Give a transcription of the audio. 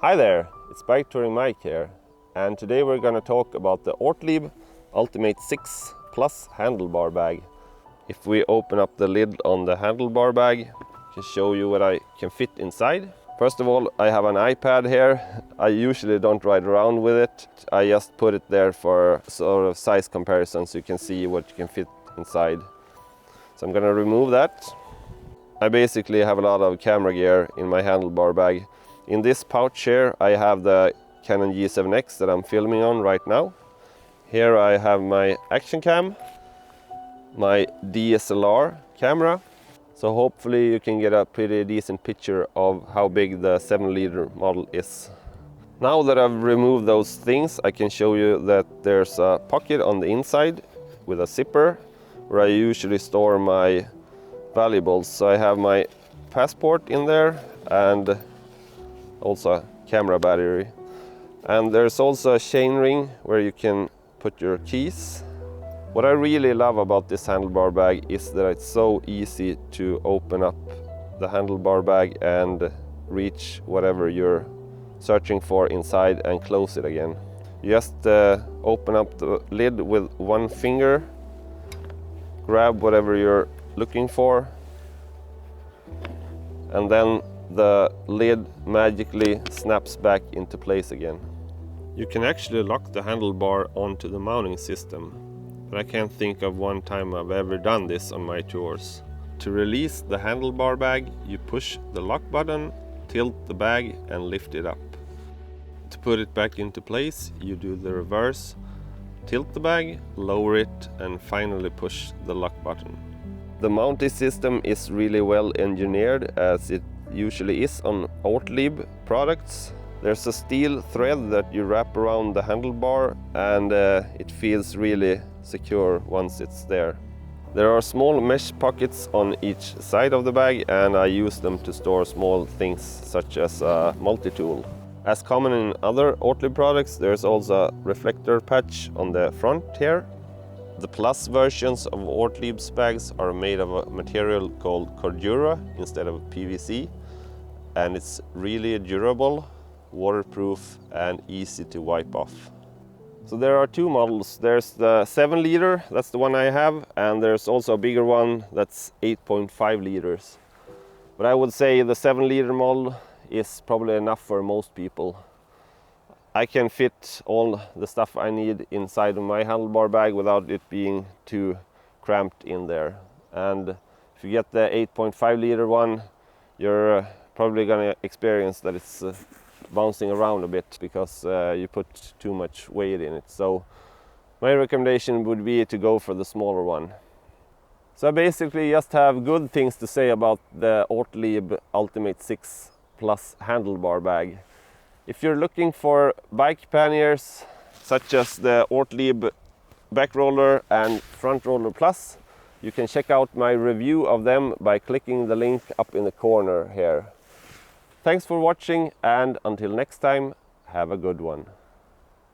Hi there, it's Bike Touring Mike here, and today we're going to talk about the Ortlieb Ultimate 6 Plus Handlebar Bag. If we open up the lid on the handlebar bag, I can show you what I can fit inside. First of all, I have an iPad here. I usually don't ride around with it. I just put it there for sort of size comparison so you can see what you can fit inside. So I'm going to remove that. I basically have a lot of camera gear in my handlebar bag. In this pouch here I have the Canon G7X that I'm filming on right now. Here I have my action cam, my DSLR camera. So hopefully you can get a pretty decent picture of how big the 7-liter model is. Now that I've removed those things, I can show you that there's a pocket on the inside with a zipper where I usually store my valuables. So I have my passport in there and also a camera battery. And there's also a chain ring where you can put your keys. What I really love about this handlebar bag is that it's so easy to open up the handlebar bag and reach whatever you're searching for inside and close it again. You just open up the lid with one finger, grab whatever you're looking for, and then the lid magically snaps back into place again. You can actually lock the handlebar onto the mounting system, but I can't think of one time I've ever done this on my tours. To release the handlebar bag, you push the lock button, tilt the bag and lift it up. To put it back into place, you do the reverse, tilt the bag, lower it and finally push the lock button. The mounting system is really well engineered, as it usually is on Ortlieb products. There's a steel thread that you wrap around the handlebar and it feels really secure once it's there. There are small mesh pockets on each side of the bag and I use them to store small things such as a multi-tool. As common in other Ortlieb products, there's also a reflector patch on the front here. The Plus versions of Ortlieb's bags are made of a material called Cordura instead of PVC, and it's really durable, waterproof and easy to wipe off. So there are two models. There's the 7-liter, that's the one I have, and there's also a bigger one that's 8.5 liters. But I would say the 7-liter model is probably enough for most people. I can fit all the stuff I need inside of my handlebar bag without it being too cramped in there. And if you get the 8.5 liter one, you're probably gonna experience that it's bouncing around a bit because you put too much weight in it. So my recommendation would be to go for the smaller one. So I basically just have good things to say about the Ortlieb Ultimate 6 Plus Handlebar Bag. If you're looking for bike panniers such as the Ortlieb Back Roller and Front Roller Plus, you can check out my review of them by clicking the link up in the corner here. Thanks for watching, and until next time, have a good one.